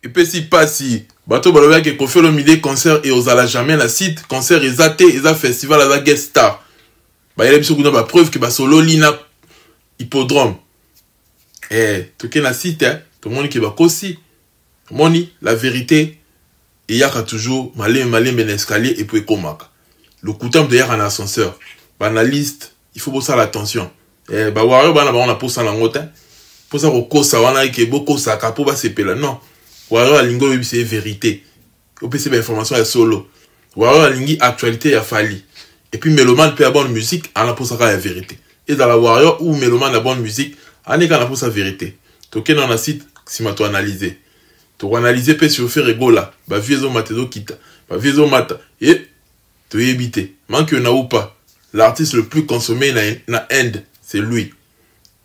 Et puis si pas si bateau baloba que Koffi Olomide concert et aux ala jamais la site concert et za festival à la guest star. Bah il y a biso kuna ba preuve que ba solo lina hippodrome. Tout que na site tout le monde qui va aussi. Moni la vérité il y a toujours malin ben escalier et puis komaka. Le couteau de en ascenseur. Banaliste, il faut bosser l'attention. Bah wario bana on a pour ça la ngote. Pour ça ko ça wana ke boko ça kapo ba sepela non. Wario alingo c'est vérité. Au PC information est solo. Wario alingi actualité a fali. Et puis mélomane peut avoir bonne musique, on a pour ça la vérité. Et dans la Wario ou mélomane a bonne musique, on est quand pour sa vérité. Token on a site si ma to analyser. To analyser peut sur faire ebola. Ba viezo matedo kita. Ba viezo mata et to éviter. Manque na ou pas. L'artiste le plus consommé na Inde, c'est lui.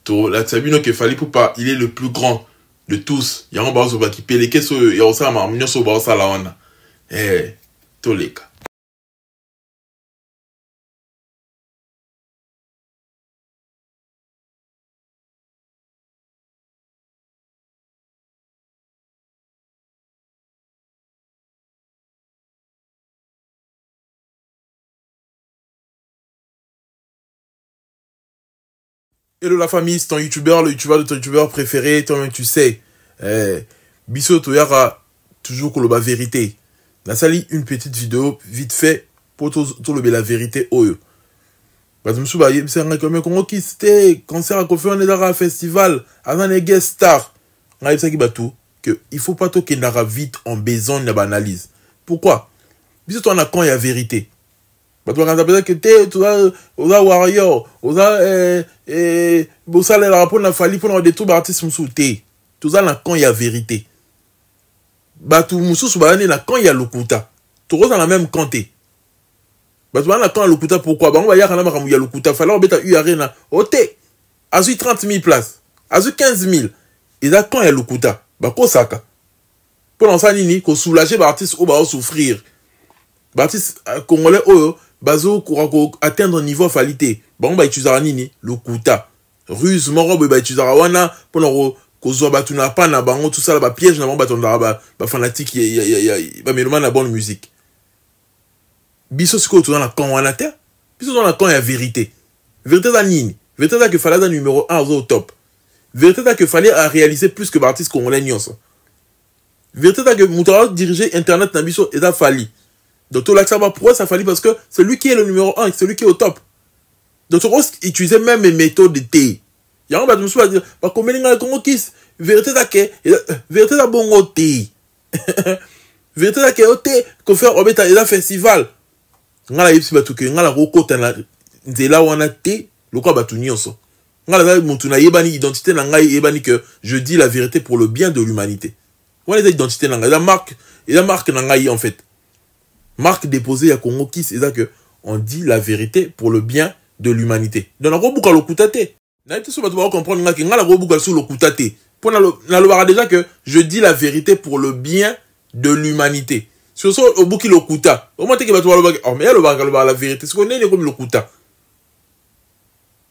To la Sabino que fallait pour pas, il est le plus grand de tous. Yango ba zo ba ki peleke so ya osa ma mnyo so ba osa la wana. Toleka. Hello la famille, c'est ton youtubeur, le youtubeur de ton youtubeur préféré, toi-même tu sais. Biso Toyara, toujours koloba vérité. Na sali une petite vidéo, vite fait, pour tout le la vérité oyo. Parce que je me suis dit, comme Congo qui c'était, concert à Koffi Olomide dans un festival, avant les guest stars. On a dit que il faut pas tout qu'il n'aura vite en besoin de l'analyse. Pourquoi? Biso toi on a quand il y a vérité. Quand tu as que tu as warrior, tu as bossa le rapport na fali pour des tout artistes moussouté. Tout ça là quand il y a vérité. Batu moussou ba na quand il y a lokuta. Tu dans la même canté. Batu na quand lokuta pourquoi? Ba on va y a kana makamu ya lokuta fallait obeta u arena. Oté. Azu 30 000 places. Azu 15 000. Et là quand il y a lokuta, ba ko saka. Pour lancer nini ko soulager ba artiste ou ba souffrir. Ba artiste congolais oyo bazo ko atteindre niveau falité. Bon ba utiliser nini lokuta. Ruse moro ba utiliser wana pour ko zo batu na pa na bango tout ça ba piège na bango ba fanatique ba meloma na bonne musique. Biso siko to dans la quand wana te. Biso dans la quand il y a vérité. Vérité za nini? Vérité za que fallait dans numéro 1 au top. Vérité za que fallait à réaliser plus que artiste congolais nyonso. Vérité za que moutara diriger internet na biso et ça fali. Donc tout l'accès pourquoi ça fallait parce que c'est lui qui est le numéro 1, c'est lui qui est au top. Donc tu utiliser même les méthodes de T. Il y a un bâtiment qui va dire pas comme les Congo qui vérité d'ake vérité da bongo T. Vérité d'ake ote qu'on fait obeta et festival. Ngala yipsi batu ke ngala rokota na nzela wana T lokwa batu nyonso. Ngala mutu na yebani identité na ngai yebani que je dis la vérité pour le bien de l'humanité. Wana les identité na ngai la marque na ngai en fait. Marque déposée à Congo qui c'est ça que on dit la vérité pour le bien de l'humanité. Donc la robuka lokutate. Na été sur ba comprendre nga que nga la robuka sur lokutate. Pour na le déjà que je dis la vérité pour le bien de l'humanité. Sur ça au buki lokuta. Au moins que ba oh mais la vérité, c'est qu'on est comme lokuta.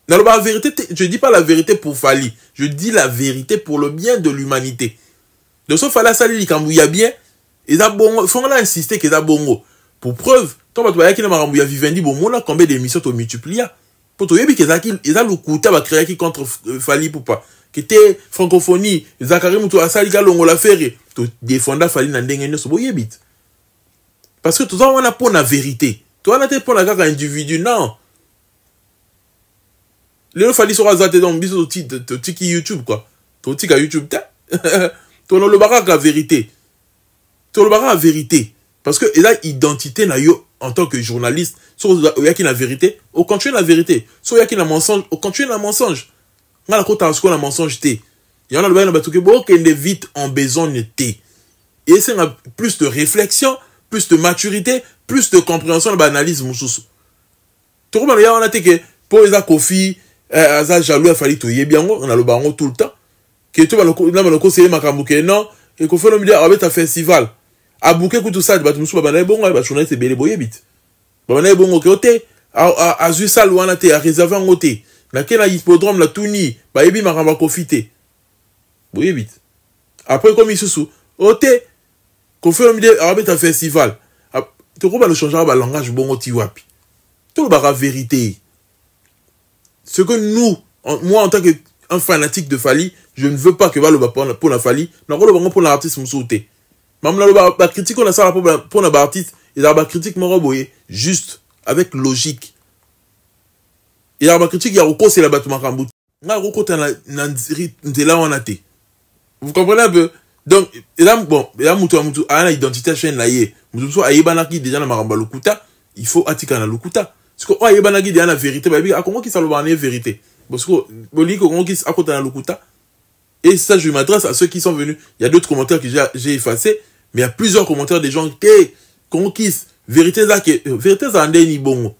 Na la vérité, je dis pas la vérité pour Fali, je dis la vérité pour le bien de l'humanité. Donc ça Fala sali likambu ya bien, et ça bon, faut là insister que ça bongo. Pour preuve, toi tu vas qui na marambu ya Vivendi bon mona combien d'émissions tu multiplies. Pour toi yebi que ça qui ça lokuta va créer qui contre Fali pour pas. Que était francophonie, Zakari mutu asali ka longo la faire, tu défendre Fali na ndenge nyo so boyebit. Parce que tout ça on a pour la vérité. Toi on a pour la gars individu non. Les Fali sera zaté dans biso tiki YouTube quoi. Ton tiki YouTube ta. Ton le barak la vérité. Ton le barak la vérité. Parce que là identité na yo en tant que journaliste, so ya ki la vérité, au continuer la vérité. So ya ki la mensonge, au continuer la mensonge. Ngala ko ta sko la mensonge té. Y en a le bain batuke bo kende vite en besogne té. Et c'est plus de réflexion, plus de maturité, plus de compréhension de l'analyse mususu. To ko ba ya on a té que pour eza Koffi aza jaloux Fali to yebiango on a le bango tout le temps. Que tu vas le conseiller makambuke non et Koffi Olomide avec ta festival. A bouquet tout ça ba mususu ba na bongo ba journaliste belé boyebit. Ba na bongo ke oté a zu sal wana té a réserver en oté. Na kena hippodrome la touni ba yebi makamba Koffi té. Boyebit. Après comme isusu Ok. Qu'on fait un festival. Tu comprends le changera le langage bon au tiwapi. Tout le vérité. Ce que nous, moi en tant qu'un fanatique de Fally, je ne veux pas que le pour la Fally, non le pour l'artiste m'souté. Même la critique on a ça pour l'artiste, il y a la critique m'envoyer juste avec logique. Il y a la critique il y a recours c'est la bâtiment Kambout. Nga recours t'es là on a été. Vous comprenez un peu? Donc là bon, là mutu a une identité chaîne là yé. Mutu so ayebanaki déjà na maramba lokuta, il faut atika na lokuta. Parce que ayebanaki déjà na vérité, bah a comment qui ça le va vérité. Parce que boli comment qui a côté na lokuta. Et ça je m'adresse à ceux qui sont venus. Il y a d'autres commentaires que j'ai effacés, mais il y a plusieurs commentaires des gens qui comment vérité là que vérité ça ndé ni bon.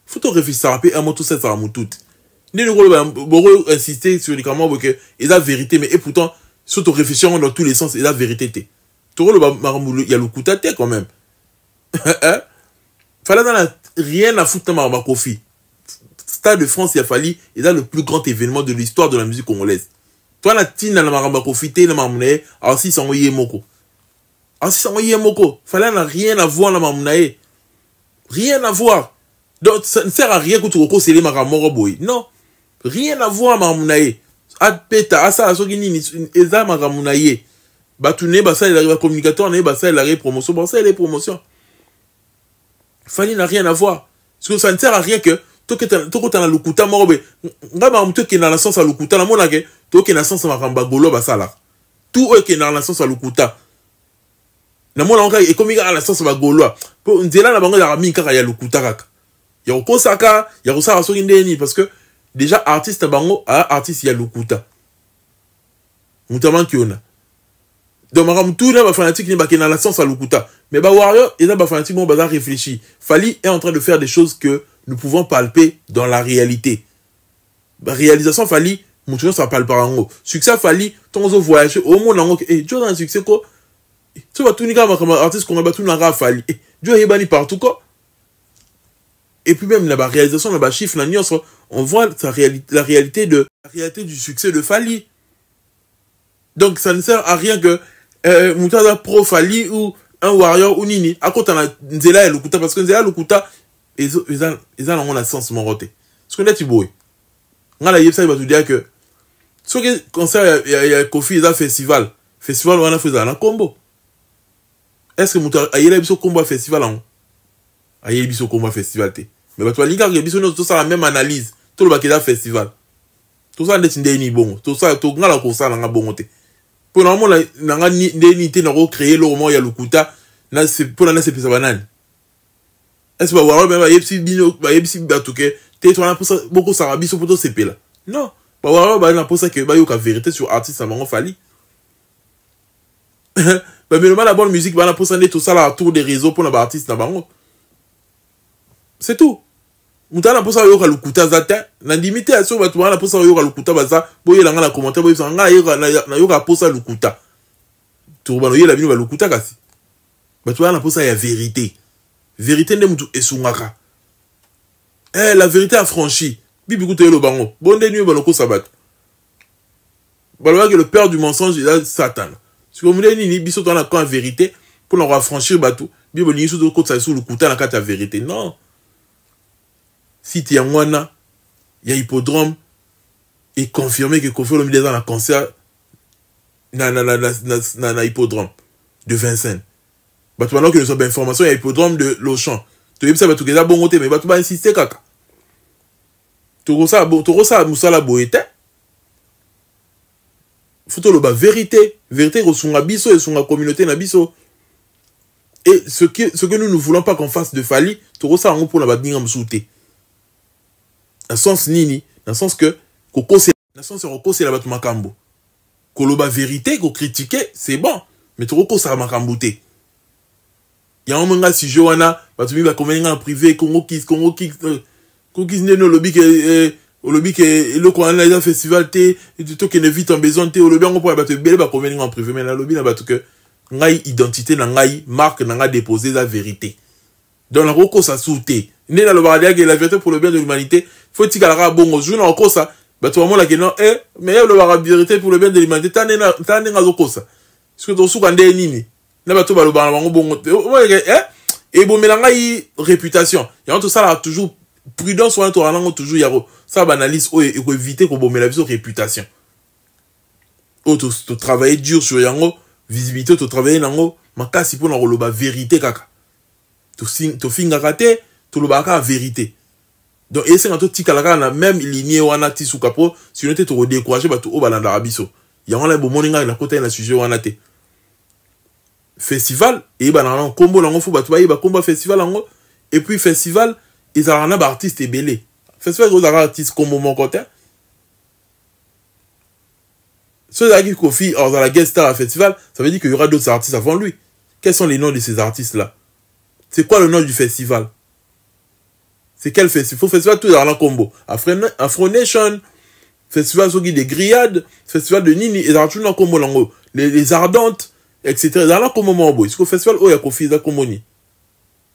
Faut to réfléchir après un mot tout ça ça mou tout. Ni nous insister sur les comment que et la vérité mais et pourtant surtout réfléchir dans tous les sens et la vérité. Tu vois il y a le coup de tête quand même. Fallait dans rien à foutre dans ma Kofi. Stade de France, il a fallu et là le plus grand événement de l'histoire de la musique congolaise. Toi la tine dans la maramba Kofi t'es la marmonaye alors si ça envoyé moko. Alors si ça envoyé moko, fallait n'a rien à voir dans la marmonaye. Rien à voir. Donc ça ne sert à rien que tu recoses les maramoro boy. Non. Rien à voir marmonaye. Peta asa asoki nini eza makamuna ye batune basa il arrive communicateur ne basa il arrive promotion basa les promotions Fally n'a rien à voir parce que ça ne sert à rien que to kota na lukuta morobe ngaba mtu qui na la sens à lukuta na mona ke to qui na sens makamba golo basala tout eux qui na la sens à lukuta na mona onka et comme il a la sens ba golo po nzela na bango ya minka ya lukuta kaka ya kosaka ya kosaka soki ndeni parce que déjà artiste bango artiste ya lukuta mutaman kiona donc maram tout là ba fanatique ni ba kena la sens à lukuta mais ba warrior et là ba fanatique bon ba réfléchi. Fally est en train de faire des choses que nous pouvons palper dans la réalité. Ba réalisation Fally mutuno ça palpe par ngo succès Fally tonzo voyager au monde ngo et tu as un succès ko tu vas tout ni comme artiste qu'on va tout na ra Fally Dieu yebani partout quoi. Et puis même la réalisation la chiffre la nuance on voit la réalité du succès de Fally. Donc ça ne sert à rien que Moutada pro Fally ou un warrior ou nini à côté na nzela et lukuta parce que nzela lukuta ils ont la sens moroté. Ce que là tu boy. Ngala yebsa ba tu dire que ce que concert il y a Kofi il a festival on a fait un combo. Est-ce que Moutada ayela biso combo festival en ayela biso combo festival té. Mais bah toi liga biso tout ça la même analyse. Tout le bakeda festival tout ça ndeti ni bon tout ça to ngala ko ça nga bon te pour normalement na nga ni te na ko créer le roman ya lukuta na c'est pour na c'est pesa banane est-ce pas voir même yepsi bino ba yepsi batuke te to na pour ça beaucoup ça biso poto c'est là non ba voir ba na pour ça que ba yo ka vérité sur artiste bango Fally ba mais la bonne musique ba na pour ça tout ça là autour des réseaux pour na ba artiste na bango c'est tout. Mutana posa yoka lukuta zata na limité à so batu wana posa yoka lukuta baza boyela nga na commentaire boyela nga yoka na yoka posa lukuta turbano yela bino ba lukuta kasi batu wana posa ya vérité nde mutu esungaka la vérité affranchie bibi kuto yelo bango bonde nuit baloko sabat balwa que le père du mensonge il a Satan parce que mudé ni biso tona quand vérité pour nous affranchir batu bibi ni so de côté ça sur lukuta na kata vérité non. Si tu es en wana, il y a hippodrome et confirmé que Kofi Olomide dans un concert na hippodrome de Vincennes. Bah tu maintenant que nous sommes information il y a hippodrome de Lochamp. Tu veux ça va tout ça bon côté mais bah tu vas insister kaka. Tu vois ça musala boete. Faut le ba vérité resunga biso et sunga communauté na biso. Et ce que nous ne voulons pas qu'on fasse de Fally, tu vois ça en pour la badinga msouté. Dans le sens nini, dans le sens que c'est la batu makambo. Koloba vérité, ko critiquer, c'est bon. Mais tu recos ça makamboté. Il y a un moment si je wana, batu mi ba convenir en privé, Congo Kiss neno lobby que le ko na festival té, tu to que ne vite en besoin té, lobby on pour batu belle ba convenir en privé, mais la lobby na batu que ngai identité na ngai, marque na nga déposer la vérité. Dans la recos ça souté. Né dans le baradia que la vérité pour le bien de l'humanité, faut-il qu'elle a bon jour encore ça. Bah toi moi là que non mais le vérité pour le bien de l'humanité, t'as né ça. que tu as des nini. Na bato ba lo ba bango bongo. Et bon melanga yi réputation. Il y a tout ça là toujours prudence ou to alango toujours yaro. Ça banalise o et ko éviter ko bon melabiso réputation. O to travailler dur sur yango, visibilité to travailler nango, makasi pour na loba vérité kaka. To finga kate, to loba ka vérité. Donc et c'est quand tu tikala na même lignée wana ti sukapo, si on était to décourager ba to o balanda abiso. Yango la bo moninga na côté na sujet wana te. Festival et bah dans combo lango fou batouba ba combo festival lango et puis festival ils ont un artiste belé festival ils ont artiste comme mon côté ceux qui confient dans la guest star festival ça veut dire qu'il y aura d'autres artistes avant lui. Quels sont les noms de ces artistes là? C'est quoi le nom du festival? C'est quel festival? Festival tout dans la combo Afro Nation festival sur des grillades festival de Nini et tout dans combo lango les ardentes etc. Dans la moment boy, ce festival o ya kofi za komoni.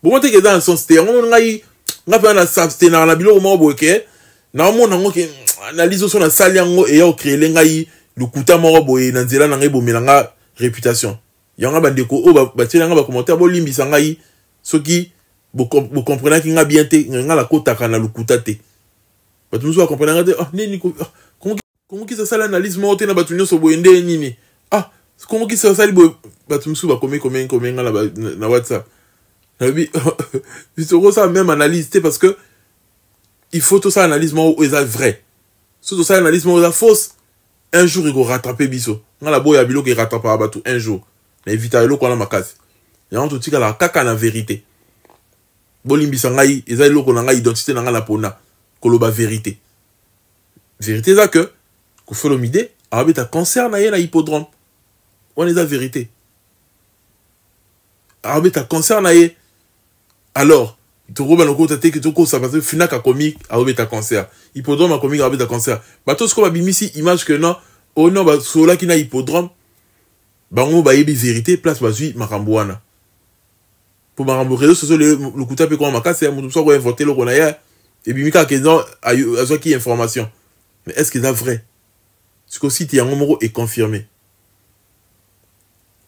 Bon moi te que dans son sté, on ngai ngapa na substé na bilo mo boy ke na mo na ngoke analyse so na sali yango e ya créer ngai lukuta mo boy na nzela na ngai bomelanga réputation. Yanga bandeko o ba tela nga ba commentaire bo limbisa ngai soki bo comprendre ki nga bien te nga la kota kana lukuta te. Ba tu so comprendre nga ah nini comment ki ça sala analyse mo te na batunyo so boy ndé nini. Ah comment qui ça ça batumsu ba comment na WhatsApp na bi c'est ça même analyse parce que il faut tout ça analyse moi est vrai tout ça analyse moi est fausse un jour il go rattraper biso na la boya bilo qui rattrape ba tout un jour na éviter lo ko na makasi ya on tout tika la kaka na vérité bolimbisa ngai eza lo ko na ngai identité na la pona koloba vérité ça que ko folomide abeta cancer na ye na hippodrome. On est la vérité. Arabe ta cancer naie. Alors, tu roba no kota te que tu ko ça parce que fina ka comique arabe ta cancer. Hippodrome a comique arabe ta cancer. Ba tout ce qu'on a bimisi image que non, oh non ba sola qui na hippodrome. Ba on ba yebi vérité place ba zui makambouana. Pour makambo réseau social le kuta pe ko makase ya mutu so ko inventer le ko na ya et bimika que non azo qui information. Mais est-ce que c'est vrai? Ce que si tu en numéro est confirmé.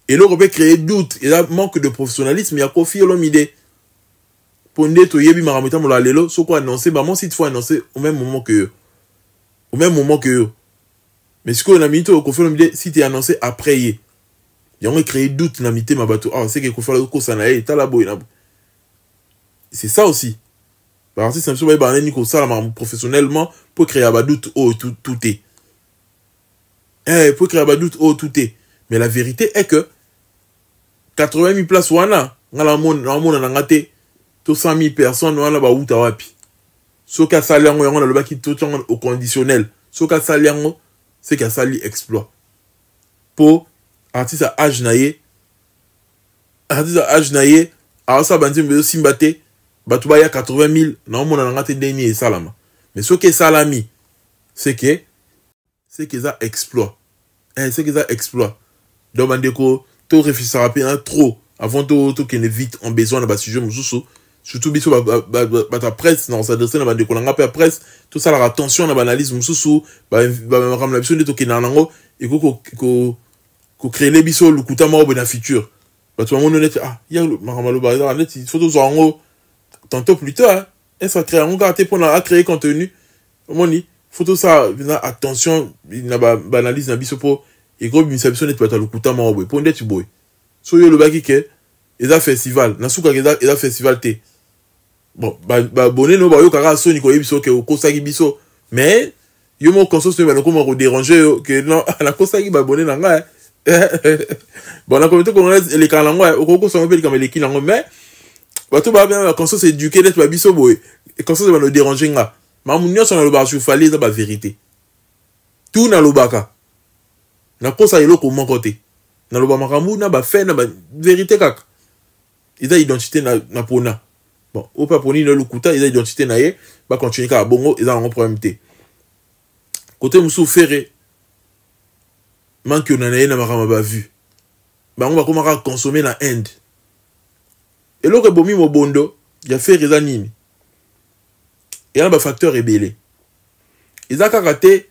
Et là, on peut créer doute. Et là, manque de professionnalisme. Il y a Kofi Olomide. Pour nous, tu yebi maramita moula lelo. So quoi annoncer, bah, moi, si tu faut annoncer au même moment que eux. Au même moment que eux. Mais ce qu'on a mis, Kofi Olomide, si tu es annoncé après, il y a créé doute dans ma bateau. Ah, c'est que Kofi Olomide, ça n'a pas la boue. C'est ça aussi. Parce que c'est un peu professionnellement pour créer un doute. Oh, tout est. Pour créer un doute. Oh, tout est. Mais la vérité est que 80 000 places wana ngala mona na ngate to 100 000 personnes wana ba uta wapi soka saliango yango na lobaki to tongo au conditionnel soka saliango c'est qu'à sali exploit pour artiste à âge naie a ça bandi mbe simbate batu ba ya 80 000 na mona na ngate deni et salama mais soka salami c'est que ça exploit c'est que ça exploit donc bandeko to réfléchir rapidement trop avant to qu'il ne vite en besoin de sujet mususu surtout biso ta presse non s'adresser na bandeko na ngapa presse tout ça la attention na analyse mususu ba ramla biso to kina nango et ko créer les biso lukuta ma na futur ba tout le monde net ah ya maramalo ba net il faut toujours en tantôt plus tard et ça crée un gâté pour na créer contenu moni faut ça attention na ba analyse na biso pour et gros misabison net pata lukuta ma boy pour ndet boy so yo le baki ke eza festival na suka eza festival te bon ba bonné no ba yo kaka soni ko yebiso ke ko saki biso mais yo mo conscience ba ko mo déranger que non la ko saki ba bonné na nga bon la communauté congolaise les kalango o ko so ngobeli comme les kilango mais ba to ba bien la conscience éduquée net ba biso boy et conscience ba no déranger nga mamunyo so na lo ba ju fallait za ba vérité tout na lo baka na kosa eloko mon côté na lo ba makambu na ba fait na ba vérité kaka eza identité na pona bon o pa poni na lukuta eza identité na ye ba continuer ka bongo eza un problème té côté musu ferré manque na na makama ba vu ba on va comment consommer na Inde eloko bomi mo bondo ya faire eza nini et là ba facteur ébélé eza ka raté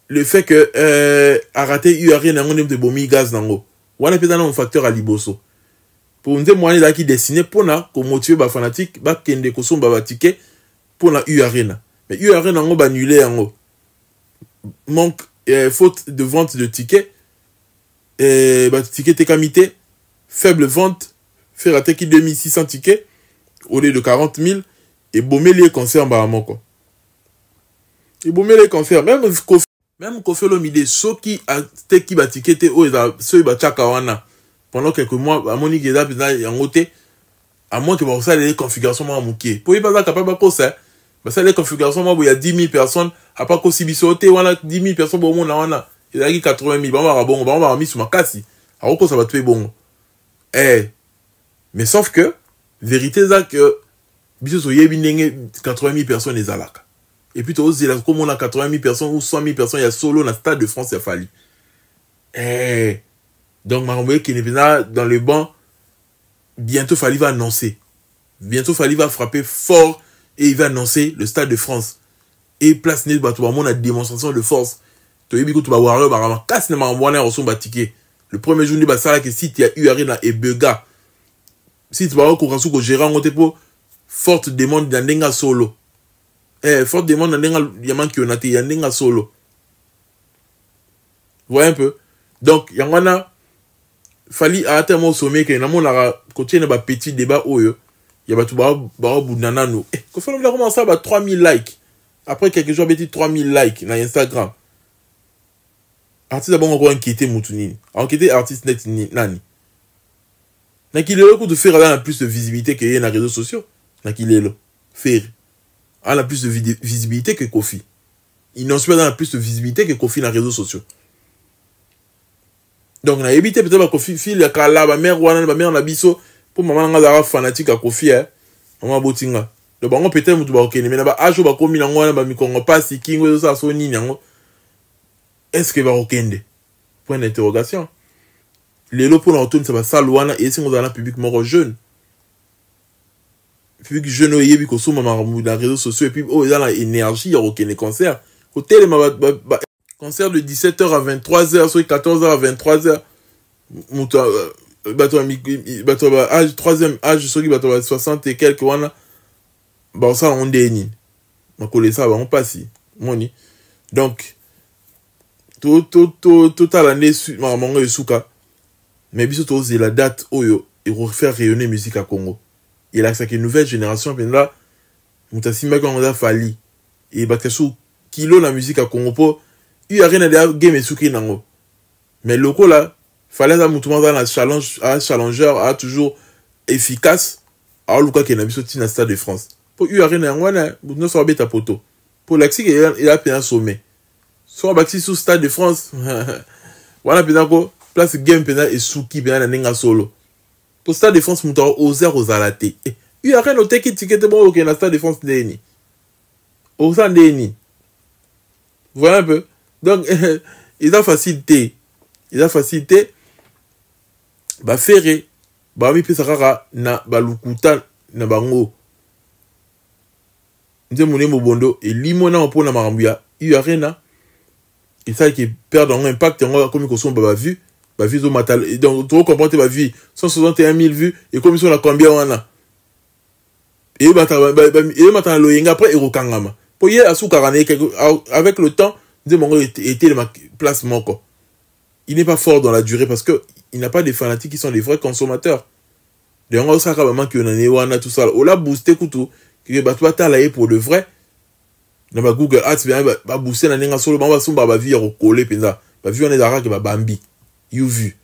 le fait que a raté URI nango de bomi gaz nango wana peza na un facteur à liboso pour nze moyen là qui dessiné pour na ko motiver ba fanatique ba kende ko somba ba ticket pour na U Arena mais U Arena ngo ba annulé yango manque faute de vente de tickets bah ticket te kamité faible vente faire attaque qui 2600 tickets au lieu de 40 000 et bomber les concerts bah quoi et bomber les concerts même Kofi Olomide ceux qui a qui ba ticket au ceux ba chaka wana pendant quelques mois à Monique Eda peut-être en côté à moins que ça les configurations moi mouké pour y pas capable pas ça bah ça les configurations moi il y a 10 000 personnes à pas qu'aussi bisoté voilà 10 000 personnes bon on a il y a 80 000 bon on va mis sur ma casse alors que ça va tuer bon mais sauf que vérité c'est que biso y a 80 000 personnes les alaka et puis aussi là comme on a 80 000 personnes ou 100 000 personnes il y a solo dans le stade de France il a fallu donc Marombe qui n'est pas dans le banc bientôt Fali va annoncer bientôt Fali va frapper fort et il va annoncer le stade de France et place net bato ba mona démonstration de force to yebi ko to ba warrior ba rama casse na mwana oso ba ticket le premier jour ni ba sala que si tu as eu Arena et Bega si tu vas ko kansu ko gérer ngote po forte demande dans ndenga solo forte demande dans ndenga yaman ki onate ya ndenga solo voyez un peu donc yangana Fali a tellement au sommet que na mona ko tiena ba petit débat oyo ya ba to ba budana no ko fa na commencer à 3000 likes après quelques jours petit 3000 likes na Instagram artiste bon encore inquiété mutunini inquiété artiste net nani na ki le coup de faire la plus de visibilité que na réseaux sociaux na ki le faire a la plus de visibilité que Kofi il n'en soit dans la plus de visibilité que Kofi na réseaux sociaux donc na éviter peut-être Kofi fille kala ba mère wana ba mère na biso pour maman nga fanatique à Kofi maman botinga le bango peut-être mutu ba okene mais na ba ajo ba komi na ngwana ba mikongo pasi kingo ça so nini yango est-ce que va okende point d'interrogation les lots pour l'automne ça va salouana et si on a un public mort jeune public jeune et yebi ko so mama dans les réseaux sociaux et puis oh il a l'énergie il y a okene concert hôtel concert de 17h à 23h soit 14h à 23h mutu bato âge troisième âge ceux qui bato 60 et quelques wana bah ça on déni on connaît ça on passe moni donc tout à l'année maman et souka mais biso to la date oyo et refaire rayonner musique à Congo et là c'est une nouvelle génération ben là mutasimba quand on a Fali et bakasu kilo la musique à Congo po il y a rien à game et souki nango mais loko là fallait ça mutumba dans la challenge un challenger a toujours efficace à luka ke na biso tina stade de France pour il y a rien à ngwana no so beta poto pour l'axi il a payé un sommet soit baxi sous stade de France voilà pédako place game pena et souki pena na nenga solo pour stade de France muta oser ozalate il y a rien noté qui ticket bon OK na stade de France deni osa deni voilà un peu donc il a facilité ba ferré ba mi pesa kaka na balukuta na bango nze mone mobondo et limona mpona marambuya il y a rien et ça qui perd un impact comme ils sont ba vu au matal donc tu comprends ba vie 161 000 vues et comme ils sont la combien on a et matal loyenga après erokangama pour y asukarane avec le temps de mon était le placement quoi il n'est pas fort dans la durée parce que il n'a pas des fanatiques qui sont des vrais consommateurs les gens ça vraiment qui on a wana tout ça on l'a boosté kutu que ba toi ta là pour de vrai dans ma Google Ads ba booster na nenga solo ba somba ba vie recoller penza ba vie on est d'ara que ba bambi you vu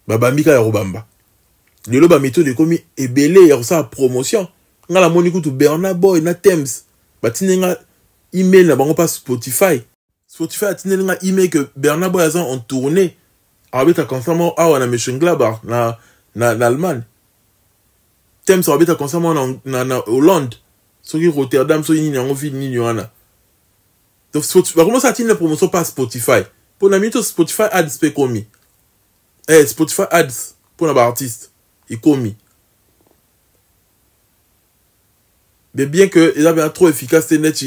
ba bambi ka robamba lelo ba méthode comme ebelé ya ça promotion nga la moni kutu Bernard Boy na Thames ba tinenga email na bango pas Spotify a tinenga email que Bernard Boy a en tournée avec un concert à na Mönchengladbach na Allemagne Thames avec un concert na Hollande so qui Rotterdam so ni en ville ni wana donc Spotify comment ça tient la promotion pas Spotify pour la mito Spotify ads pe komi Spotify ads pour un artiste il komi mais bien que il a bien trop efficace c'est net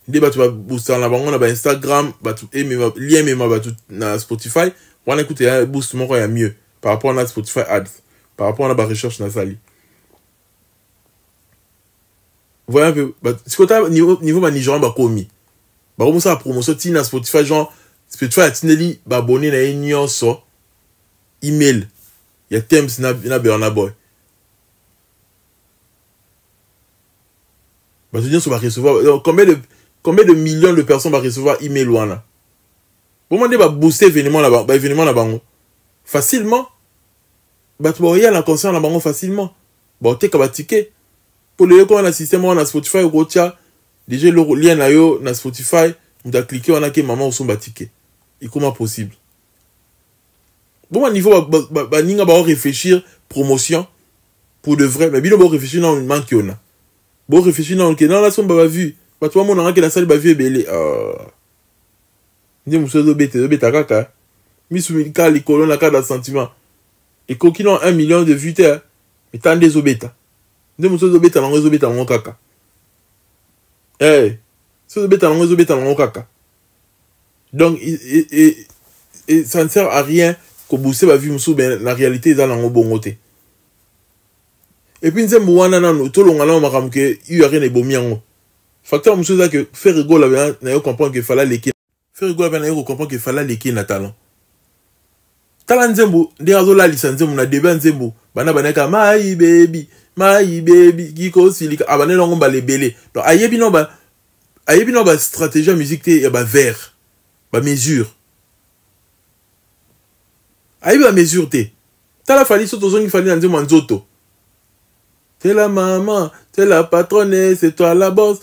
des batu booster na bango na ba Instagram batu lien même batu na Spotify On a écouté un boost il y a mieux par rapport à Spotify Ads, par rapport à la recherche nasali. Voilà un peu. Si tu as niveau Nigérian, bah commis. Bah comme ça la promotion tina Spotify genre Spotify a tineli bah abonné na union so email. Il y a Thames na Burna Boy. Bah tu dis ça va recevoir combien de millions de personnes va recevoir email wana. Comment on va booster événement là-bas, bah événement là-bas facilement. Bah tu vas y aller en concert là-bas facilement. Bah tu as ticket. Pour le on a système on a Spotify ou Gotia, déjà le lien là yo na Spotify, on a cliqué on a que maman ou son ticket. Et comment possible? Bon à niveau bah ninga ba réfléchir promotion pour de vrai, mais bien on réfléchir dans le manque on a. Bon réfléchir dans la son ba vu. Bah toi mon a que la salle ba vu belé. Ndi muso zo beta kaka. Mi soumis ka li colonne la carte de sentiment. Et coquin ont 1 million de vues mais tant des obeta. Ndi muso zo beta nango kaka. So beta nango kaka. Donc et ça ne sert à rien que booster va vivre sous ben la réalité dans le bon côté. Et puis nous wana nanu to longa na makamuke il y a rien de bomiango. Facteur monsieur ça que faire rigolo là na comprendre que fallait les faire rigolo là na comprendre que fallait les na talent. Talent nzembo ndi azola lisanze mu na débat nzembo bana ka my baby giko silika abane longo ba lebele. Donc ayebi no ba stratégie musique te ya ba vers ba mesure. Aïe ba mesure te. T'as la falli sur ton zone il fallait dans nzoto. T'es la maman, t'es la patronne, c'est toi la boss.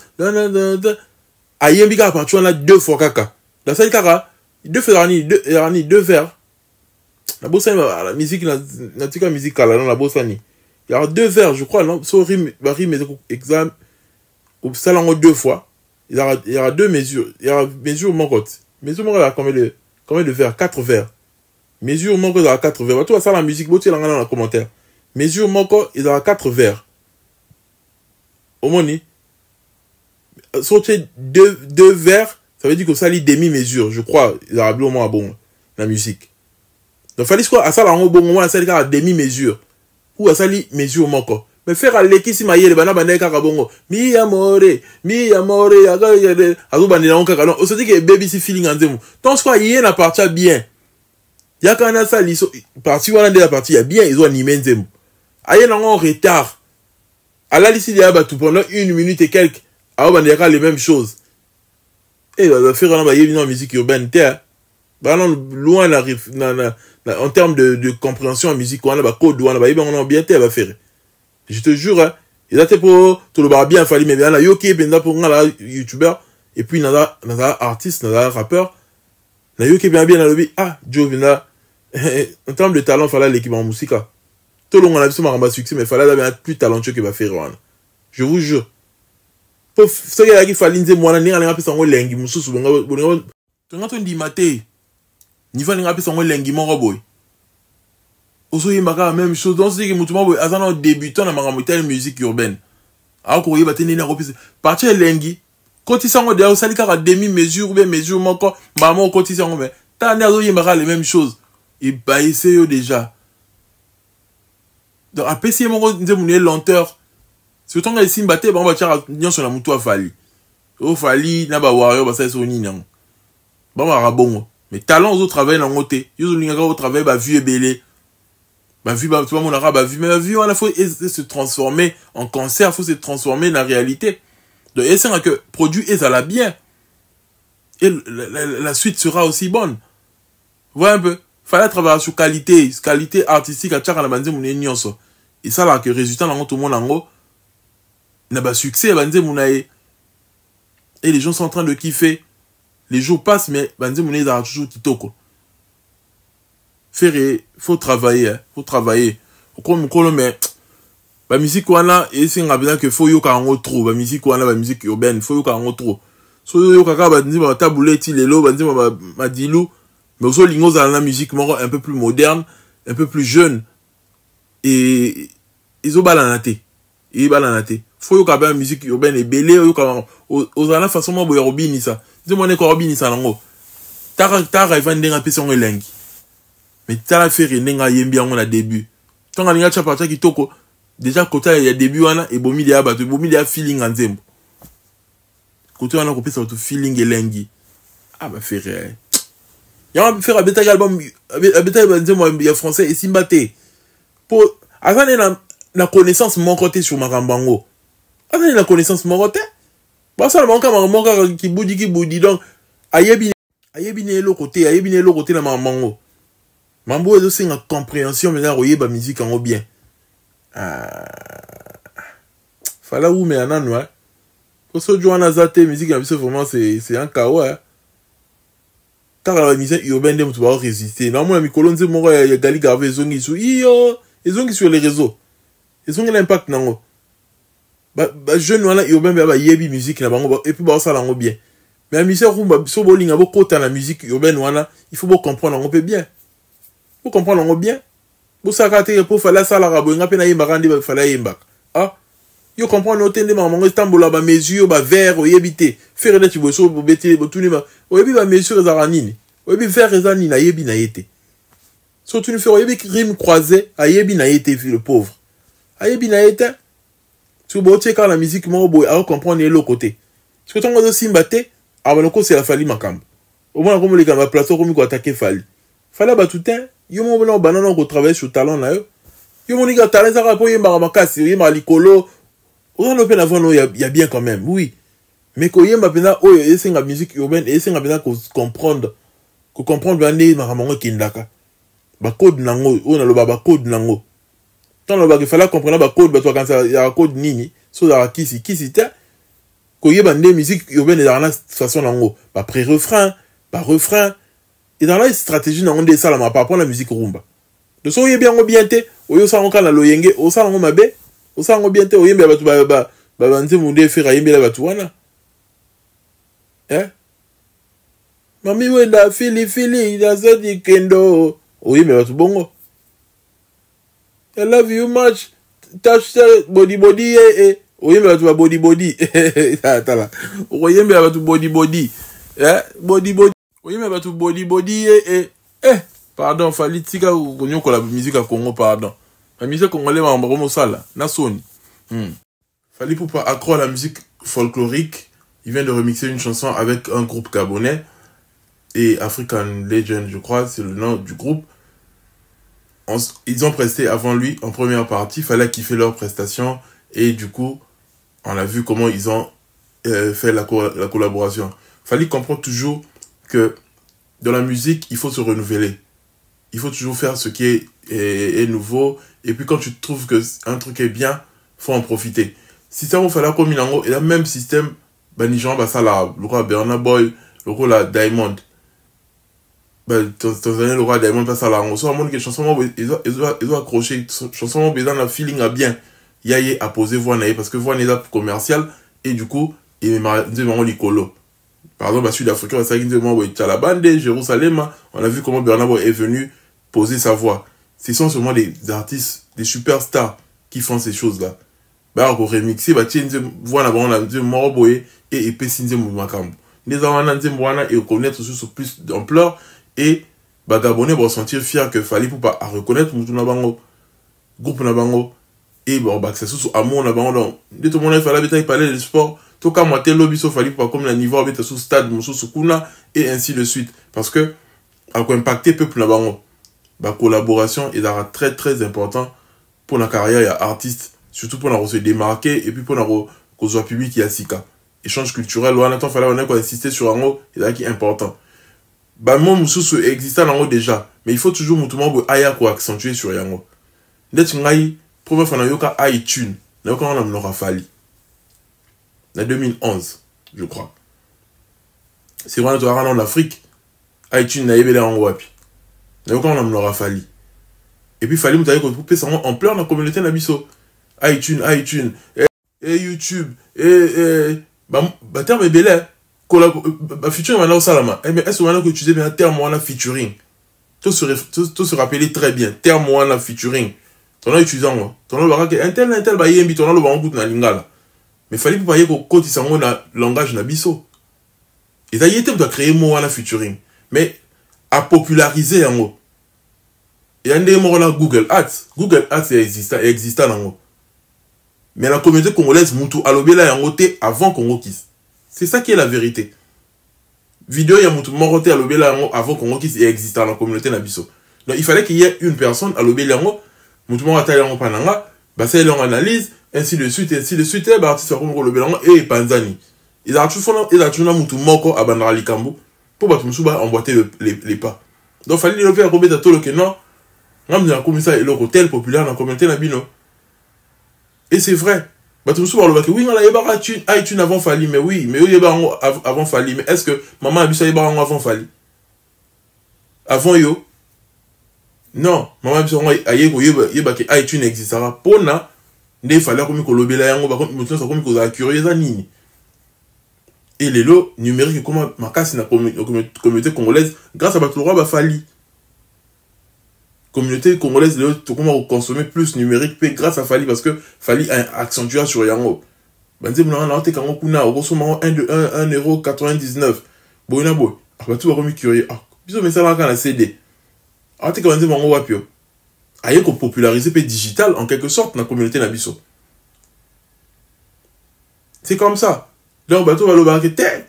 Aïe biga partout on a 2 fois kaka. Dans cette kaka, 2 vers. La bossa la musique na tika musique là dans la bossa ni. Il y a 2 vers je crois non, so rime exam ou ça langue 2 fois. Il y aura 2 mesures. Il y aura mesure mon côté. Mesure mon là combien de vers? 4 vers. Mesure mon côté à 4 vers. Tu vois ça la musique, tu l'as dans le commentaire. Mesure mon côté, il aura 4 vers. Au moins, sortir 2 vers, ça veut dire que ça lit demi-mesure. Je crois, il aura au moins bon, la musique. Donc, il fallait quoi, à ça, là, au bon moment, ça lit à demi-mesure. Ou à ça lit mesure mon côté. Mais faire à l'équipe, si ma yé, le banane, bongo. Mi amore, yaga, yade, azo banane, on kaka. On se dit que baby, si feeling en zemo. Donc, soit yé, n'a parti bien. Yaka na ça, parti, voilà, de la partie, il y a bien, ils ont animé nzemo. Aïe, non, en retard. À la liste, il y a tout pendant 1 minute et quelques. Ah, on a les mêmes choses. Et va faire une musique urbaine. Loin en termes de compréhension en musique, on a code, on a bien va faire. Je te jure, hein, ils étaient pour tout le bar bien fallu, mais bien là, yoki, bien pour un youtubeur, et puis il y a un artiste, il y a un rappeur, il y a yoki bien dans le lobby, Joe Vina, en termes de talent, il fallait l'équipe en musique. Tout le monde a vu son succès, mais il fallait avoir plus talentueux qu'il va faire. Je vous jure. Pour ce qui fallait dire, moi, je vais faire un lengi, je vais la même chose. Donc, c'est que je suis un débutant dans la musique urbaine. Alors que vous avez partir lengi, quand ils sont à demi-mesure, ou bien mesure, maman, quand ils sont les mêmes choses. Ils baissent déjà. Donc, après, si on a lenteur, si on a ici, on va faire sur la moutou à Fali. Au Fali, n'a pas warrior, ça c'est au Ninan. Bon, mais talent au travail dans le côté. Ils ont au travail, vu et belé. Vu, tu vois, mon arabe, vu, mais vu, il faut se transformer en concert, il faut se transformer dans la réalité. Donc, et c'est que produit et ça l'a bien. Et la suite sera aussi bonne. Voilà un peu. Fallait travailler sur qualité artistique à tchaka na banze mon nyonso. Et ça là que résultat dans tout le monde en haut n'a pas succès banze mon et les gens sont en train de kiffer. Les jours passent mais banze mon est toujours kitoko. Faut travailler, faut travailler. Comme mais la musique wana et c'est bien que faut yoka en trop, la musique wana la musique urbaine, faut yoka en trop. So yoka ka banze ba tabouleti lelo banze ma dilou. Mais aussi, l'ingos dans la musique un peu plus moderne, un peu plus jeune. Et ils ont balanaté. Faut que la musique urbaine est belle. Aux la façon dont ils robini ça. Dis-moi, on est robini ça, nango. T'as rêvé d'un peu son langue. mais tala faire nenga yembi on a début tonga ninga cha partia kitoko déjà côté ya début wana et bomi dia bato bomi dia feeling nzembo côté wana ko pesa to feeling elengi ah ba faire ya on faire abeta album abeta nzembo ya français et simbate pour azane na connaissance mon côté sur makambango azane na connaissance mon côté ba ça mon ka ki boudi donc ayebi ne lo côté na makambango mambo ezo singa compréhension mais na royeba musique en bien fala ou mais anano hein pour ce jour na zate musique en vraiment c'est un chaos hein car la musique urbaine dem tu vas résister normalement mikolo nze moko ya gali grave zongi sur iyo ezongi sur les réseaux ezongi l'impact nango ba jeune wana urbain ba yebi musique na bango et puis ba ça lango bien mais la musique rumba so bolinga bo kota la musique urbaine wana il faut bo comprendre on peut bien vous comprenez bien vous savez pour faire ça la rabo nga pe na yemba kandi ba fala yemba ah yo comprendre otende mamango tambola ba mesure ba verre oyebité faire de tiboso bo beti bo tuni ba oyebi ba mesure za ranini oyebi verre za ni na yebi na yete surtout nous faire oyebi rime croisé ayebi na yete le pauvre ayebi na yete tu bo checker la musique mo bo a comprendre le côté parce que tongo zo simbate abanoko c'est la fali makambo au moins comme les gars plateau comme ko attaquer fali fala ba toutin yo mo bona banana ko travailler sur talent na yo yo mo ni ga talent ça rapport yemba makasi yemba likolo on a peine avant il y a bien quand même oui mais ko yemba pena oyo esenga musique urbaine esenga pena ko comprendre bande maramongo kindaka ba code nango on a le ba code nango tant le ba il fallait comprendre ba code ba toi quand ça il y a code nini so da kisi ta ko yemba ne musique urbaine dans la façon nango ba pré-refrain ba refrain. Et dans la stratégie, on a ça par rapport à la musique rumba. De ce qui bien te, oyo sa onka na loyenge, o sa ngo mabe, o sa ngo bien te, oyembe batu ba nze munde fera yembe la batu wana. Mami wenda fili da zodi kendo, oyembe batu bongo. I love you much. Touch body oyembe batu ba body. Tala. Oyembe batu body. Body. Oui, mais tu body pardon, fallait tika ou la musique à Congo, pardon. La musique congolaise m'a embarqué ça là, na Sony. Fallait pour pas accroître la musique folklorique, il vient de remixer une chanson avec un groupe gabonais et African Legend, je crois, c'est le nom du groupe. Ils ont presté avant lui en première partie, fallait kiffer leur prestation et du coup, on a vu comment ils ont fait la collaboration. Fallait comprendre toujours que dans la musique, il faut se renouveler. Il faut toujours faire ce qui est nouveau. Et puis quand tu trouves qu'un truc est bien, faut en profiter. Si ça vous fait la commune, et le même système, Banijan, ça là, le roi Bernard Boy, le roi la Diamond. Le roi Diamond, pas ça là. On sort un monde qui chanson, ils ont accroché, chanson, ils ont la feeling à bien. Yaye a posé voix parce que voix n'est pas commercial. Et du coup, il m'a dit, l'icolo. Par exemple, Sud-Africain, la bande de Jérusalem, on a vu comment Bernard est venu poser sa voix. Ce sont seulement des artistes, des superstars qui font ces choses-là. Bah, on remixer, bah, tiens, voilà, on a dit, Moroboé et Pessinze Moumakam. Les gens et connaître sur plus d'ampleur et, bah, Gabonais vont sentir fiers que fallait pour pas reconnaître Moutunabango, groupe Nabango, et bon, bah, c'est sous amour Nabango. Donc, dès tout le monde, il fallait parler de sport. Tout cas, moi, tel lobby, sauf fallait pas comme le niveau avec sous stade, sous Sukuna, et ainsi de suite. Parce que, à quoi impacter peuple là-bas, bah, collaboration est très, très important pour la carrière, il y a artiste, surtout pour la se démarquer, et puis pour la cause public, il y a Sika. Échange culturel, ou en attendant, fallait insister sur un mot, et là, qui est important. Bah, moi, Moussou existe en haut déjà, mais il faut toujours, moutoumou, aya, quoi, accentuer sur yango. Net, ngai, première fois, yoka, iTunes, yoka, on a fallu. En 2011, je crois. C'est vrai, tu as en Afrique, iTunes n'a pas en wapi. Donc, on l'aura fallu. Et puis, il fallait que tu puisses en pleurs dans la communauté Nabiso. iTunes, et YouTube, bah, terme est belé. Featuring, maintenant, salama. Mais est-ce que tu disais, un terme, on a featuring. Tout se rappeler très bien. Terme, on a featuring. Tu as utilisé, tu as un tel, bah, il y a un goût dans la lingala. Mais il fallait pas que côté ça on a langage nabiso. Et ça y était de créer mot à la featuring, mais à populariser en mot. Il y a des morts là Google Ads. Google Ads existe nango. Mais la communauté congolaise, Moutou Alobela yangote avant Congo Kiss. C'est ça qui est la vérité. Vidéo ya Moutou Morote Alobela yango avant Congo Kiss existe dans la communauté Nabiso. Donc il fallait qu'il y ait une personne Alobela yango, Moutou Morote yango pananga, bah ça ils l'ont analyse, ainsi de suite, et bah artiste comme Alobela yango et Panzani. Ils ont toujours Moutou Moko à Bandara Likambu pour battre Moussouba emboîter les pas. Donc il fallait le faire Robert Tolo que non. Nous avons commis ça et le hôtel populaire dans la communauté Nabino. Et c'est vrai. Bah, tout le monde oui, on a eu iTunes avant Fali, mais oui, mais oui, avant Fali. Mais est-ce que maman a vu ça avant Fali? Avant yo? Non, maman a vu ça iTunes existera. Pour na, il fallait comme qu'on l'obéit là, on va comme qu'on a curieux à nini. Et les lots numériques, comment ma casse na communauté congolaise, grâce à Batouroua, bah Fali. Communauté congolaise, comment consommer plus numérique grâce à Fali parce que Fali a accentué sur Yango. Banze muna na ote kango kuna okosoma 1,99 €. Boyna boy. Aba tu ba komi curieux. Ah, biso mais ça va quand la CD. Ate ka banze mango wapio. Aye ko populariser pe digital en quelque sorte dans la communauté na biso. C'est comme ça. Donc bato ba lo ba ke te.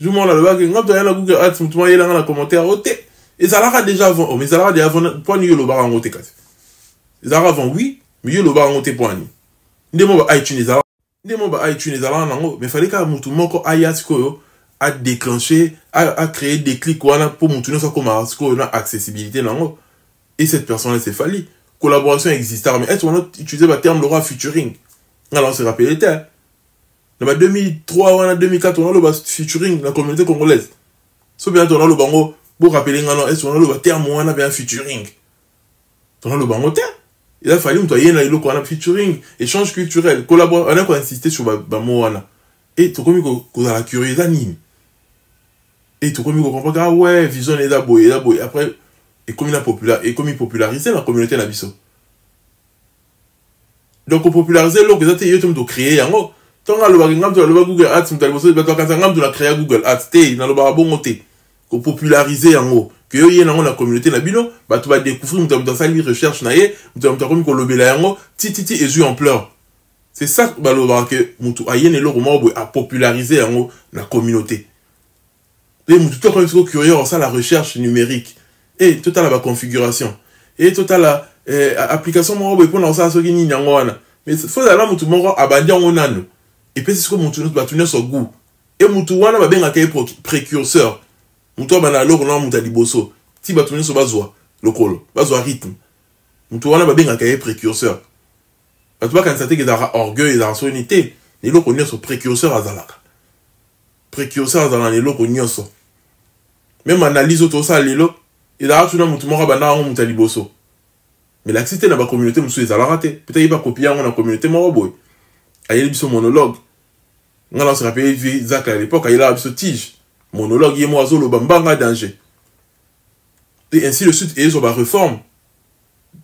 Je m'en la lo ba ke ngam to yana Google Ads mutuma yela na commentaire ote. Et ça l'a déjà avant, mais ça l'a déjà avant, point ni le bar en côté. Ils ont avant, oui, mais le bar en côté point ni. Des mots iTunes, mais fallait qu'à tout le monde a déclenché, a créé des clics pour monter ça comme accessibilité. Et cette personne-là, c'est Fali. Collaboration existante, mais est-ce qu'on a utilisé le terme Laura featuring? Alors, on se rappelle, dans 2003 ou 2004, on a le featuring dans la communauté congolaise. Sauf bien, on a le bango. Pour rappeler est-ce qu'on a le terme on avait un featuring. On a le bango terme. Il a fallu qu'on ait un featuring, échange culturel, collaboration, on a insisté sur Bamoana. Et tout comme qu'on a la curiosité. Et tout comme qu'on comprend que ouais, vision est d'abord, après, et comme il popularisé la communauté Nabiso. Donc on popularisé l'eau que ça t'es de créer en haut. Tant que le Google Ads, tu as créé Google Ads, tu dans le barabon qu'on populariser en haut que yo yé dans la communauté nabino bah tu vas découvrir dans sa recherche naie tu vas comme qu'on lobela en haut titi et yeux en pleurs. C'est ça bah le que mutu ayé ne le roman a populariser en haut la communauté. Et mutu toi quand tu es curieux ça la recherche numérique et total la configuration et total la application mo pour dans ça so ki ni ngwana mais faut là mutu mo abandi en nano et puis c'est ce que mutu va tourner son goût et mutu wana ba benga kay précurseur. Mutu bana loko na mutu liboso ti batuni so bazwa lokolo bazwa rythme mutu wana babenga kaye précurseur batu ba kanisa te ke za orgueil za solennité ni loko nyoso précurseur azalaka précurseur azalana ni loko nyoso même analyse to ça lelo il a tuna mutu moko bana ngo mutu liboso mais la cité na ba communauté musu ezalaka te peut-être il va copier ngo na communauté moko boy ayeli biso monologue ngala se rappelle Zach à l'époque il a biso tige monologue yé moazo lo bambanga danger et ainsi de suite et ils ont ba réforme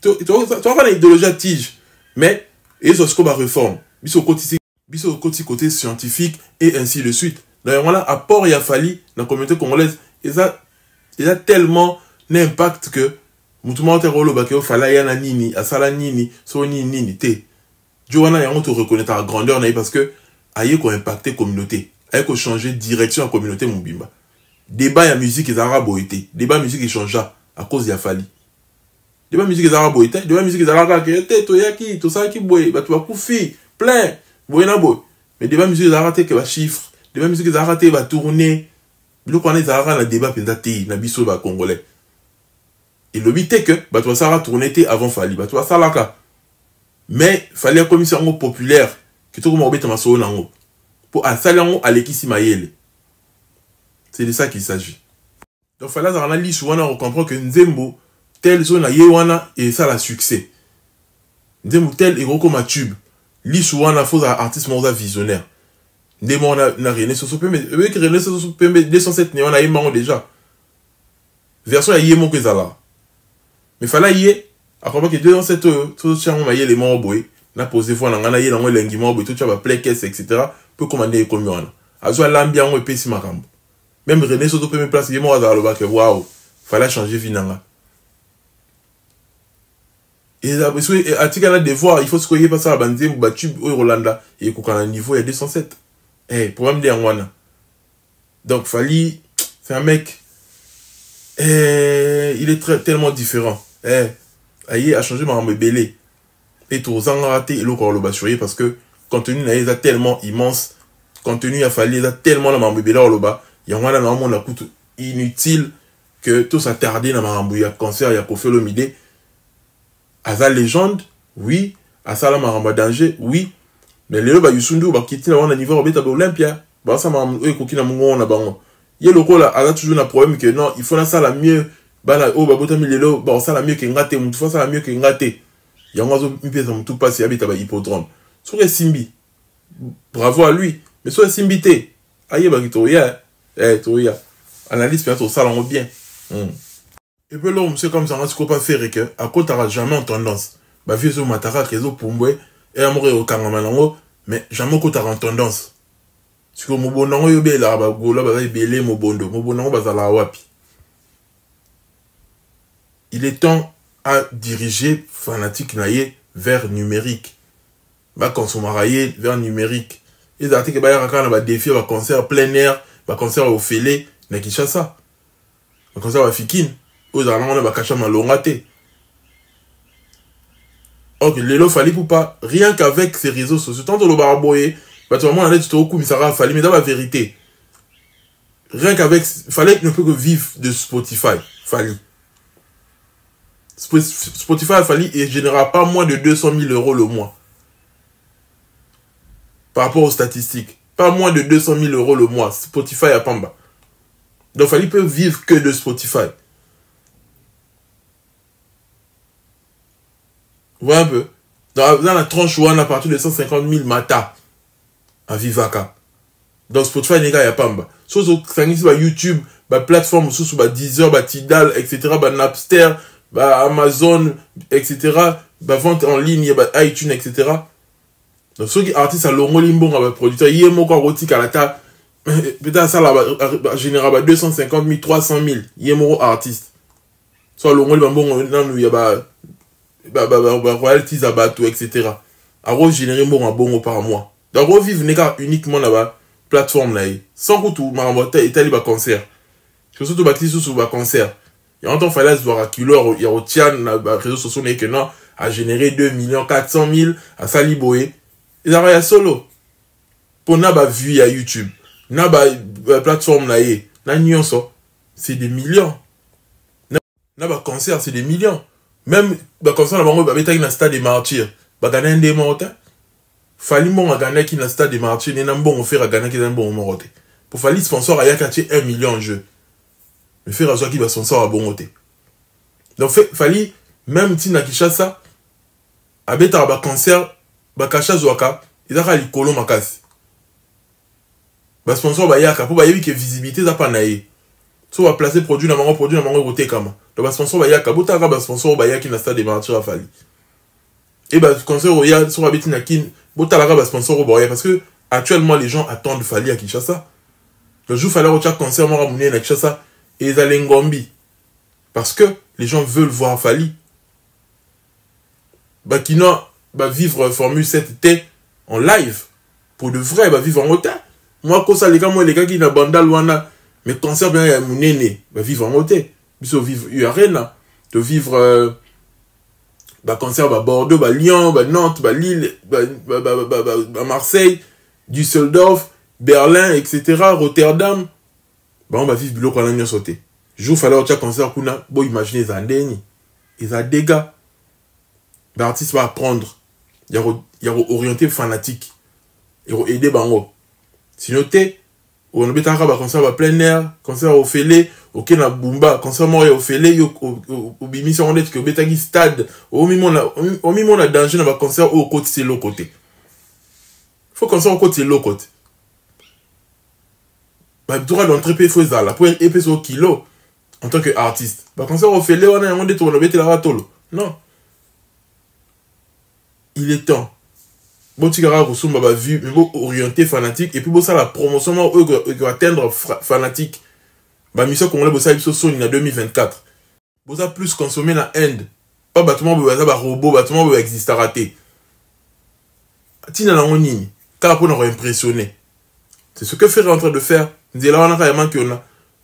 tu vois une idéologie tige mais ils ont ce qu'on ba réforme biso côté scientifique et ainsi de suite donc voilà apport il a fallu dans la communauté congolaise il a tellement d'impact que mutumo te rolo ba ke fala yana nini asala nini so nini te Joana yango te reconnaître à grandeur parce que aye ko impacter communauté aye ko changer direction à communauté mobimba débat ya musique et arabo été débat musique et changea à cause ya Fali débat musique et arabo été débat musique et arabo que to yaki to ça qui boy ba tu va koufi plein boy na boy mais débat musique et arabo que ba chiffre débat musique et arabo va tourner le qu'on est arabo na débat pendati na biso ba congolais et le but est que ba tu va ça tourner avant Fali ba tu va ça là mais fallait une commission populaire qui tout comme obéit ma so nango pour asalango alekisi mayele. C'est de ça qu'il s'agit. Donc fallait dans la liste wana on comprend que Nzembo tel zone na yewana et ça la succès. Nzembo tel héros comme tube. Liste wana faut artiste monza visionnaire. Ndemo na René Soso mais que René Soso 207 ne on a yémango déjà. Version ya yémo que ça là. Mais fallait yé à comprendre que 207 tout ça on mayele mon boy na posé fois na ngana yé na lengi mo boy tout ça va play caisse etc. peut commander comme on a soit l'ambiance et puis si makambo même René Soto premier place yémo azalo ba que waouh fallait changer vinanga Et article là devoir, il faut se croire pas ça à bandé ou battu au Rolanda et qu'on a un niveau il y a 207. Eh, problème de Angwana. Donc Fally, c'est un mec, il est tellement différent. Aïe, a changé ma belé. Et tout ça a raté le corps le bachurier parce que contenu n'a tellement immense, contenu a fallu tellement la mambe belé au bas, il y a un moment on coûte inutile que tout ça tardé dans ma mambe, il y a concert, il y a Koffi Olomide. À sa légende, oui. À sa la maramba danger, oui. Mais les ba yusundu ba kiti na wana niveau obeta ba Olympia. Ba sa ma e koki na mungo na bango. Ye loko la a toujours un problème que non, il faut ça la mieux. Ba la o ba bota mi lelo, ba ça la mieux que ngate, mutu fa ça la mieux que ngate. Ya ngazo mpesa mutu passe ya beta ba hippodrome. Sur Simbi. Bravo à lui. Mais sur Simbi té. Aye ba kito ya. Toya. Analyse peut être ça la bien. Et puis là, c'est comme ça, on ne pas faire que, à côté, tu jamais en tendance. Bah, vu ce matara, que les pumbwe, et à mourir au kangamanango, mais jamais côté en tendance. Si vous m'avez dit, vous avez là, vous avez belé, vous avez wapi. Il est temps à diriger fanatique naïe vers numérique. Bah, consommer vers numérique. Et ça, que bah, il y a des défis, un concert plein air, un concert au fêlé, n'a qui ça. Un concert à Fikine. Aux allants, on a caché ma longaté. Ok, l'élo Fally pour pas, rien qu'avec ces réseaux sociaux, tant que le barboyer, bah, tu vois, moi, on a dit, tout mais ça va Fally, mais dans la vérité, rien qu'avec, Fally ne peut que vivre de Spotify, Fally. Spotify, Fally, il ne générera pas moins de 200 000 € le mois. Par rapport aux statistiques. Pas moins de 200 000 € le mois. Spotify à Pamba. Donc, Fally peut vivre que de Spotify. Vous voyez un peu. Dans la tranche one, à partir de 150 000 mata. À Vivaka. Donc Spotify, il y a Pamba. Sur YouTube, plateforme, sur Deezer, Tidal, etc., Napster, Amazon, etc., vente en ligne, iTunes, etc. Donc ceux qui artistes à l'ongo limbo, producteur, il y a mon corps rotique à la ta, peut-être ça, là, général, 250 000, 300 000, il y a mon artiste. Soit l'ongo limbo, il y a royalties à bateau, etc. À générer un bon par mois. Donc, vivre uniquement dans la plateforme, sans que tout le Italie va concert. Surtout, sur le concert. Il y a un temps, il fallait se voir à kilo, il y a au Tian, les réseaux sociaux, que non, à générer 2 400 000 à Saliboé. Ils arrivent à solo. Pour n'a pas vu à YouTube, n'a pas plateforme, n'a nuance, c'est des millions. N'a pas concert, c'est des millions. Même, comme ça, on va mettre un stade des martyrs. On va gagner un morts. Fally bon à gagner qui n'a stade des martyrs. Il y a un bon offert à gagner qui n'a un bon mort. Pour Fally sponsor, il y a 1 million en jeu. Mais faire à soi qui va sponsor à bon côté. Donc, Fally, même si n'a qui chasse ça, à bêta à concert, cacha zoaka, il a les colons makas. Sponsor, il y a que visibilité, ça pas naïe. So va placer produit dans mon côté comme donc sponsor ba yaka bota ka sponsor ba yaki na stade de martyr à Fally et concert royal sur habiti na kin bota la ka sponsor ba parce que actuellement les gens attendent Fally à Kinshasa. Le jour fallait au concert moi ramener na Kinshasa et les Ngombi parce que les gens veulent voir Fally. Kino vivre Formule 7T en live pour de vrai vivre en hauteur. Moi comme ça les gars qui na bandal wana mais concert bien ya munene va vivre en hauteur. Biso vivre Arena, de vivre concert à Bordeaux, Lyon, Nantes, Lille, Marseille, Düsseldorf, Berlin, etc., Rotterdam. On va vivre bilo quand on a sauté. Jour fallait au concert kuna, bon imaginez les andeni. Et ça dégâts. L'artiste va apprendre. Il y a orienté fanatique. Il y a aider bango. Sinon on a un concert à plein air, concert au Félé, au Kena Bumba, concert au Félé, au Bimisi, on est que Betagi Stade, au Mimon a danger dans un concert au côté, c'est l'autre côté. Il faut concert au côté, c'est l'autre côté. Tu dois l'entrée, il faut ça, pour épaissir au kilo, en tant qu'artiste. Concert au Félé, on a un détour, on a bêté la ratolo. Non. Il est temps. Bon, tu as vu, mais bon, orienté fanatique, et puis bon, ça, la promotion, eux, atteindre fanatique. Mission congolais, bon, ça, ils sont en 2024. Bon, ça, plus consommer la Inde, pas bâtiment ba robot bâtiment ba existe raté tina na nini car pour nous impressionner. C'est ce que Ferré est en train de faire. Nzela wana kayama ki ona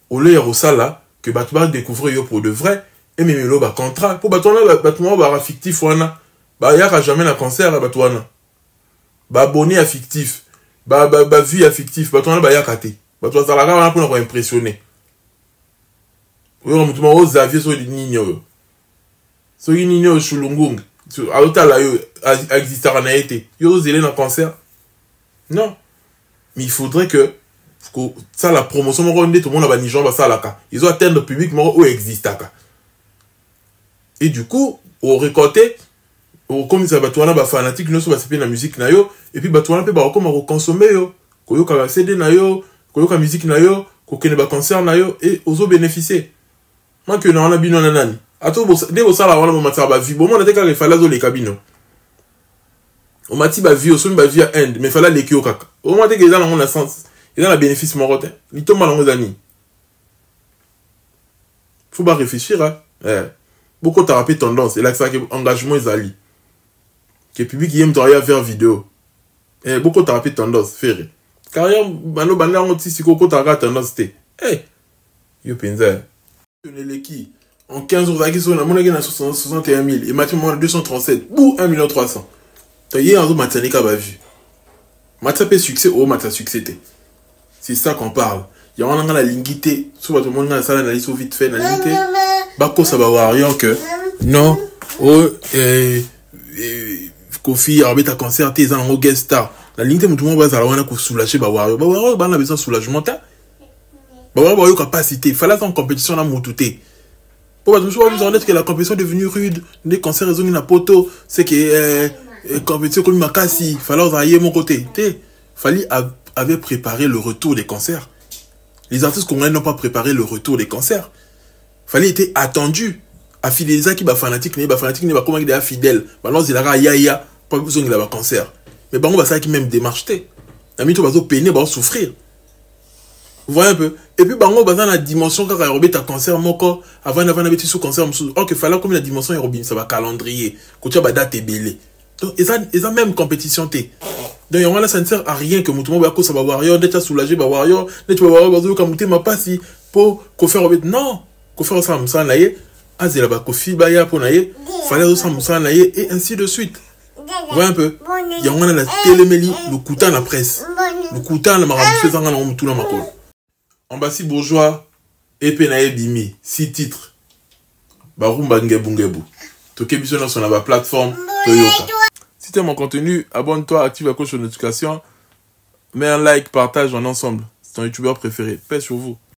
au lieu ya rosala que bâtiment découvrir yo pour de vrai et même lo ba contrat pour bâtiment ba fictif wana ba yaka jamais na concert bâtiment wana ba abonné à fictif ba vu à fictif bâtiment ba yaka te bâtiment ça la wana pour nous impressionner. Oyo mutuma o Xavier so ninyo so ninyo shulungung auta la yo existera na été yo zélé na concert non mais il faudrait que ça la promotion mo tout le monde ba ni gens ba ça la ka ils ont atteindre le public mo o existaka et du coup au récolter au comme ça ba toana ba fanatique no so ba sepé na musique na yo et puis ba toana pe ba comme consommer yo koyo ka CD na yo koyo ka musique na yo ko kene ba concert na yo et ozo bénéficier. Moi que na bino na nani ato bo de bo sala wana mo matsa ba vie bon on était ka le fala zo les cabines o mati ba vie o so ba vie end mais fala les kio kaka o mati que dans mon sens il a la bénéfice mon rotin li tomba dans ngozani faut pas réfléchir hein beaucoup t'as rappelé tendance et là ça que engagement ezali que public aime travailler vers vidéo beaucoup t'as rappelé tendance faire carrière bano bana on ti siko ko t'as tendance té yo penza qui en 15 jours qui sont mon na 61 000 et Mathieu 237 ou 1 300 000 t'as en matanika ba vu matapé succès au mata succès c'est ça qu'on parle il y a on a la lingité sur tout le monde na sala na liso vite fait na lingité bako ça va voir rien que non Kofi arbitre à concert tes en guest star la lingité tout le monde va ça wana ko soulager ba war ba na besoin soulagement ba yo capacité fallait en compétition na motuté pour nous honnête que la compétition est devenue rude des concerts raisonner na poto c'est que compétition comme makasi fallait aller mon côté fallait avait préparé le retour des concerts. Les artistes congolais n'ont pas préparé le retour des concerts. Fallait être attendu à fidéliser qui ba fanatique ne ba comment il est fidèle balance il a ya pas besoin de la concert mais bango ba ça qui même démarché la mito bazo peiner ba souffrir. Vous voyez un peu et puis bango ba dans la dimension quand il ta concert moko avant d'être sous concert OK fallait comme la dimension Robin ça va calendrier quand tu ba date belé donc ils ont même compétition té donc on ça ne sert à rien que mutumo ba ko ça va warrior d'être soulagé ba warrior d'être warrior bazo comme muté ma pas si pour ko faire non ko faire ça musa naye azela ba ko fi ba ya pour naye fallait ça musa naye et ainsi de suite. Vous voyez un peu il y a on a la télémélie le couta la presse le couta la marabout faisant na mutu na makolo Ambassi bourgeois et penaye bimi 6 titres barumba ngebu toke biso na sur la plateforme Toyoka. Si tu aimes mon contenu, abonne-toi, active la cloche de notification, mets un like, partage en ensemble. C'est ton youtubeur préféré. Paix sur vous.